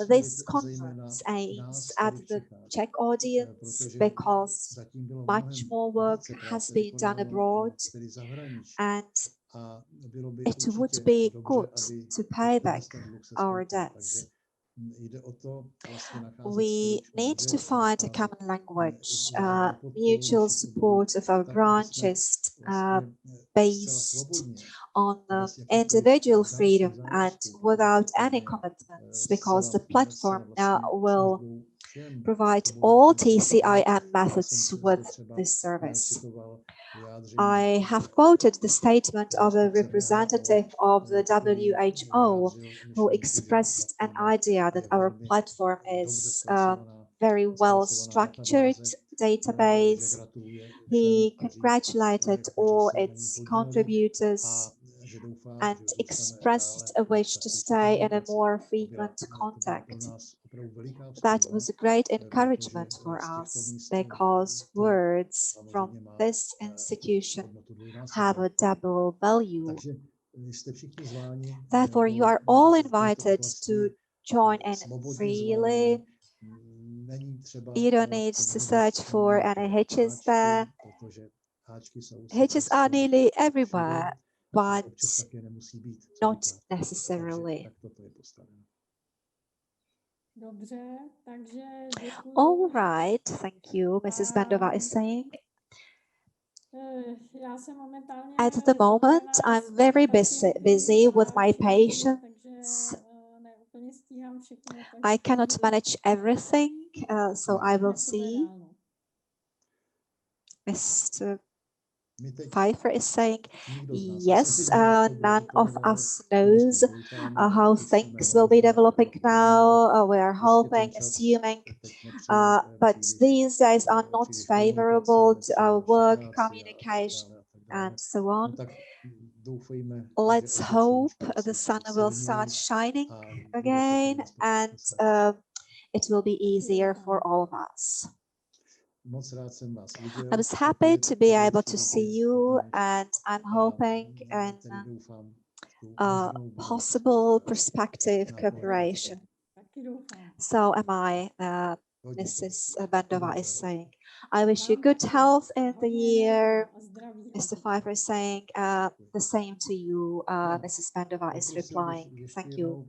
This conference aims at the Czech audience because much more work has been done abroad, and it would be good to pay back our debts. We need to find a common language. Mutual support of our branches based on individual freedom and without any commitments, because the platform will provide all TCIM methods with this service. I have quoted the statement of a representative of the WHO who expressed an idea that our platform is a very well structured database. He congratulated all its contributors and expressed a wish to stay in a more frequent contact. That was a great encouragement for us, because words from this institution have a double value. Therefore, you are all invited to join in freely. You don't need to search for any hitches there. Hitches are nearly everywhere, but not necessarily. All right, thank you, Mrs. Bendova is saying. At the moment, I'm very busy with my patients. I cannot manage everything, so I will see. Mr. Pfeiffer is saying, yes, none of us knows how things will be developing now. We are hoping, assuming, but these days are not favorable to our work, communication, and so on. Let's hope the sun will start shining again, and it will be easier for all of us. I was happy to be able to see you, and I'm hoping in possible prospective cooperation. So am I, Mrs. Bandova is saying. I wish you good health in the year. Mr. Pfeiffer is saying the same to you. Mrs. Bandova is replying. Thank you.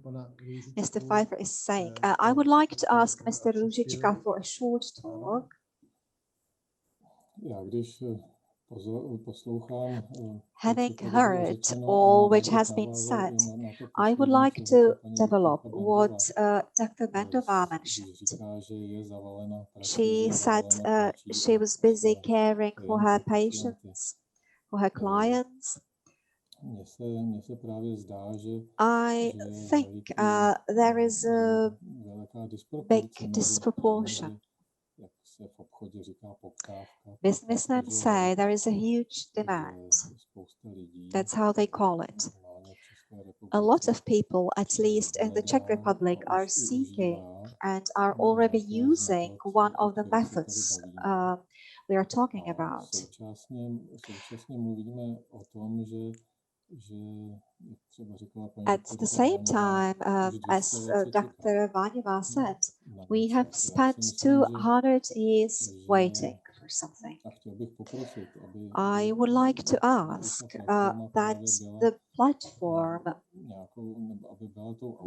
Mr. Pfeiffer is saying, I would like to ask Mr. Růžička for a short talk. Já když poslouchám, having heard all which has been said, I would like to develop what Dr. Bandova mentioned. She said she was busy caring for her patients, for her clients. I think there is a big disproportion. Businessmen say there is a huge demand. That's how they call it. A lot of people, at least in the Czech Republic, are seeking and are already using one of the methods we are talking about. At the same time, as Dr. Vaniva said, we have spent 200 years waiting for something. I would like to ask that the platform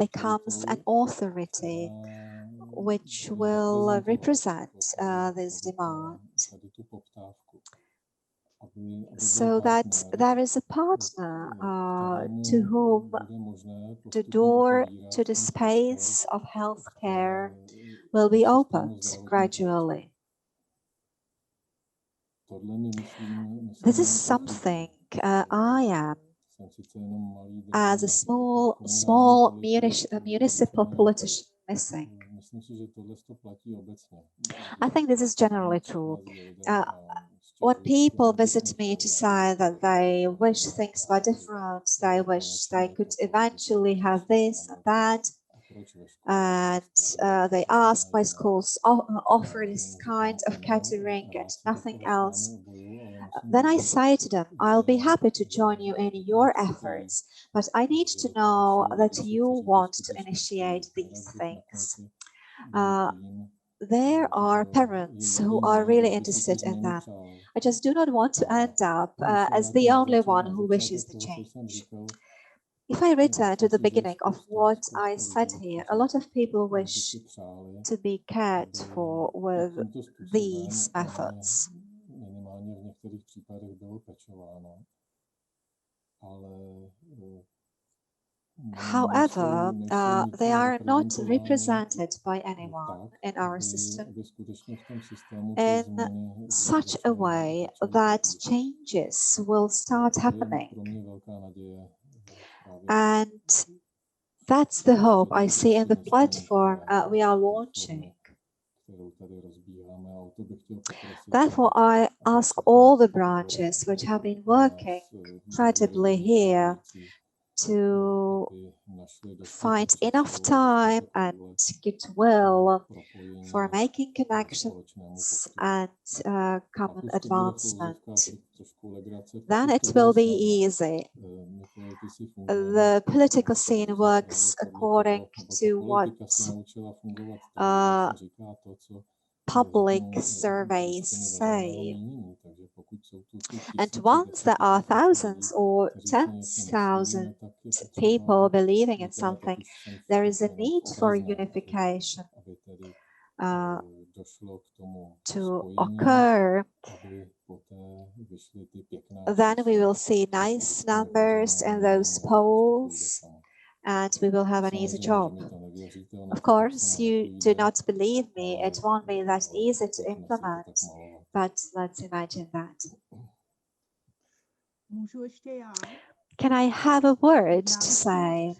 becomes an authority which will represent this demand, so that there is a partner to whom the door to the space of healthcare will be opened gradually. This is something I am, as a small municipal politician, missing. I think this is generally true. When people visit me to say that they wish things were different, they wish they could eventually have this and that, and they ask why schools offer this kind of catering and nothing else, then I say to them, I'll be happy to join you in your efforts, but I need to know that you want to initiate these things. There are parents who are really interested in them. I just do not want to end up as the only one who wishes the change. If I return to the beginning of what I said here, a lot of people wish to be cared for with these methods. However, they are not represented by anyone in our system in such a way that changes will start happening. And that's the hope I see in the platform we are launching. Therefore, I ask all the branches which have been working incredibly here to find enough time and goodwill for making connections and common advancement. Then it will be easy. The political scene works according to what public surveys say. And once there are thousands or tens of thousands of people believing in something, there is a need for unification to occur. Then we will see nice numbers in those polls, and we will have an easy job. Of course, you do not believe me, it won't be that easy to implement, but let's imagine that. Can I have a word to say?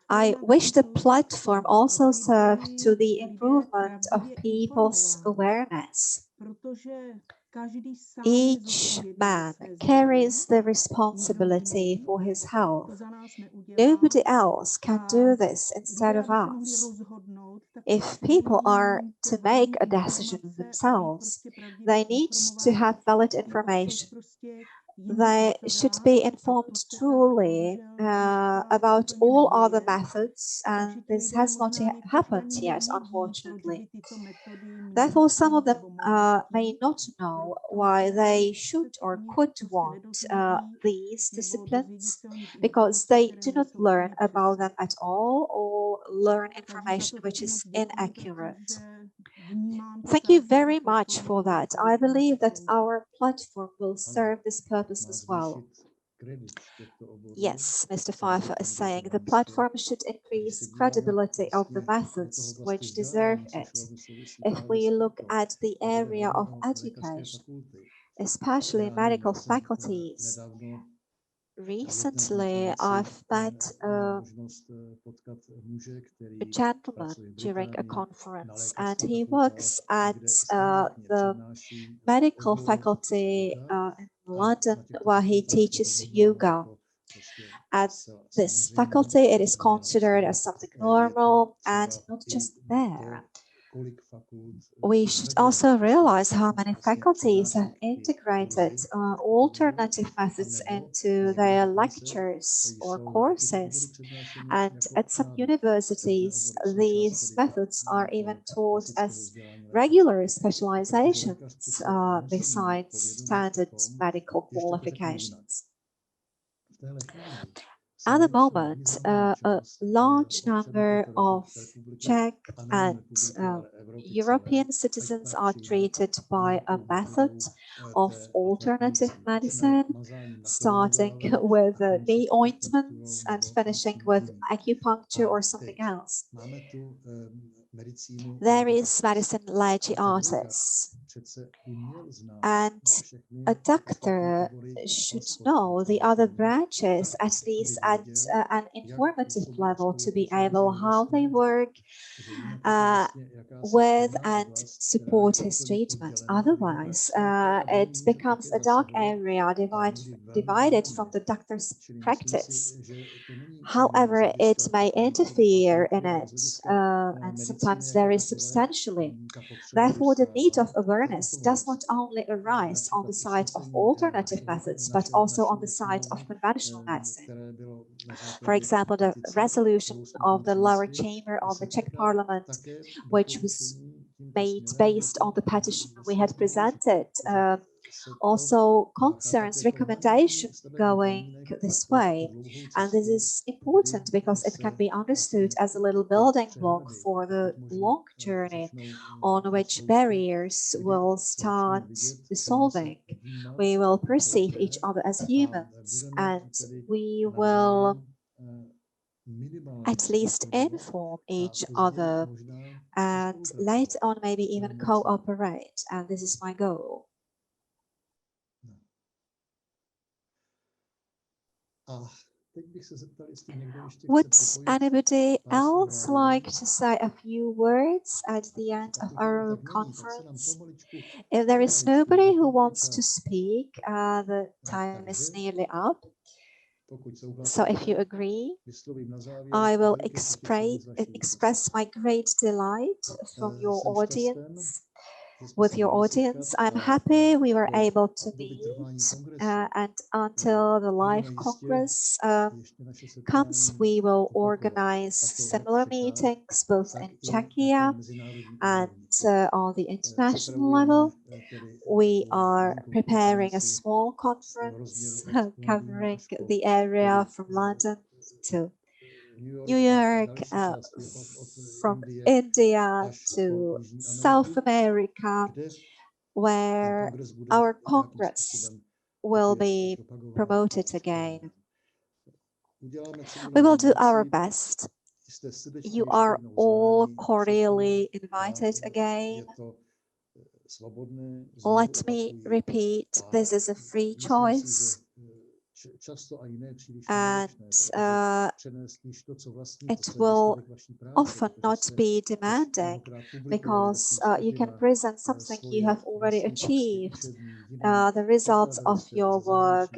I wish the platform also served to the improvement of people's awareness. Each man carries the responsibility for his health. Nobody else can do this instead of us. If people are to make a decision themselves, they need to have valid information. they should be informed truly about all other methods, and this has not happened yet, unfortunately. Therefore, some of them may not know why they should or could want these disciplines, because they do not learn about them at all or learn information which is inaccurate. Thank you very much for that. I believe that our platform will serve this purpose as well. Yes, Mr. Pfeiffer is saying the platform should increase credibility of the methods which deserve it. If we look at the area of education, especially medical faculties, recently I've met a gentleman during a conference, and he works at the medical faculty in London, where he teaches yoga. At this faculty, it is considered as something normal, and not just there. We should also realize how many faculties have integrated alternative methods into their lectures or courses. And at some universities, these methods are even taught as regular specializations besides standard medical qualifications. At the moment, a large number of Czech and European citizens are treated by a method of alternative medicine, starting with knee ointments and finishing with acupuncture or something else. There is medicine Léči artis, and a doctor should know the other branches, at least at an informative level, to be able how they work with and support his treatment. Otherwise, it becomes a dark area divided from the doctor's practice. However, it may interfere in it, and sometimes very substantially. Therefore, the need of awareness does not only arise on the side of alternative methods, but also on the side of conventional medicine. For example, the resolution of the lower chamber of the Czech Parliament, which was made based on the petition we had presented, also concerns recommendations going this way. And this is important because it can be understood as a little building block for the long journey on which barriers will start dissolving. We will perceive each other as humans, and we will at least inform each other, and later on maybe even cooperate. And this is my goal. Would anybody else like to say a few words at the end of our conference? If there is nobody who wants to speak, the time is nearly up. So if you agree, I will express my great delight from your audience. With your audience, I'm happy we were able to meet, and until the live Congress comes, we will organize similar meetings both in Czechia and on the international level. We are preparing a small conference covering the area from London to New York, from India to South America, where our Congress will be promoted again. We will do our best. You are all cordially invited again. Let me repeat, this is a free choice, and it will often not be demanding, because you can present something you have already achieved, the results of your work,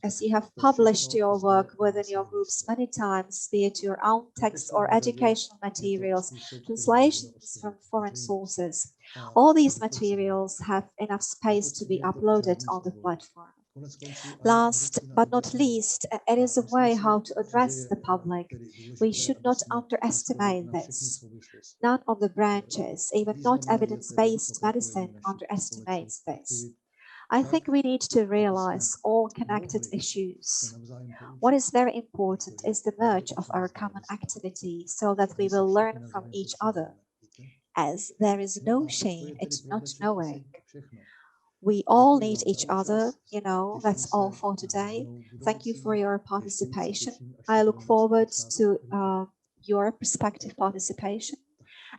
as you have published your work within your groups many times, be it your own text or educational materials, translations from foreign sources. All these materials have enough space to be uploaded on the platform. Last but not least, it is a way how to address the public. We should not underestimate this. None of the branches, even not evidence-based medicine, underestimates this. I think we need to realize all connected issues. What is very important is the merge of our common activity so that we will learn from each other, as there is no shame in not knowing. We all need each other, that's all for today. Thank you for your participation. I look forward to your prospective participation,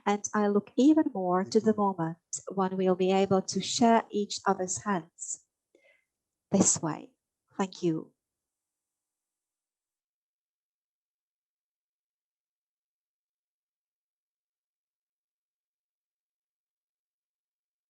and I look even more to the moment when we'll be able to share each other's hands this way. Thank you.